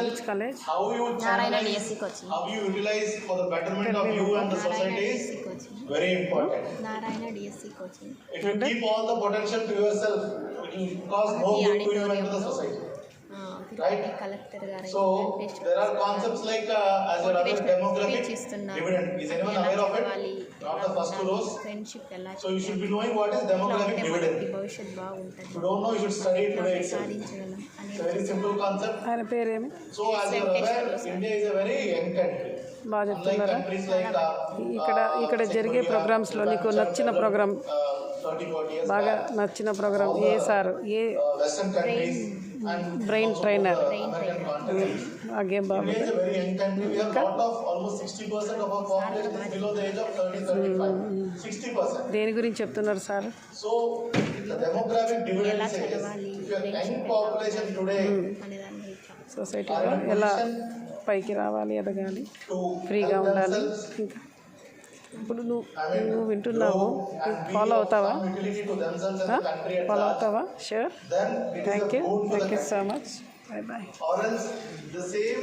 which college? how you Narayana channelize, DSC coaching. how you utilize for the betterment of you and the Narayana society is DSC coaching. very important. Narayana DSC coaching. If you keep all the potential to yourself, it will cause no good to you and to the society. Right? Collector గారు So there are concepts like as a rather demographic dividend. Is anyone aware of it? Not the first two rows. Friendship ఎలా So you should be knowing what is demographic dividend. భవిష్యత్ బాగుంటుంది. If you don't know, you should study it today itself. సాధించగలం It's a very simple concept. ఆయన పేరేమి So as you are aware, India is a very young country. బాగా Unlike చెప్తున్నారా? countries like ఇక్కడ జరిగే ప్రోగ్రామ్స్లో నీకు నచ్చిన ప్రోగ్రామ్ 30-40 years బాగా back, నచ్చిన ప్రోగ్రామ్ ఏ సార్ ఏ Western countries and brain trainer American continent. ఆ గేమ్ India బాగుంది. is a very young country. We have lot of almost 60% of our population is below the age of 30-35. 60%. దేని గురించి చెప్తున్నారు sir? So the demographic dividend says if your young population today అనేదాన్ని సొసైటీలో ఎలా పైకి రావాలి, ఎదగాలి, to ఫ్రీగా help ఉండాలి. themselves ఇంకా ఇప్పుడు నువ్వు వింటున్నావు, ఫాలో అవుతావా? utility to themselves and the country at follow large, అవుతావా? Sure. then it is thank a you boon for the thank you country. So much. Bye bye. Or else the same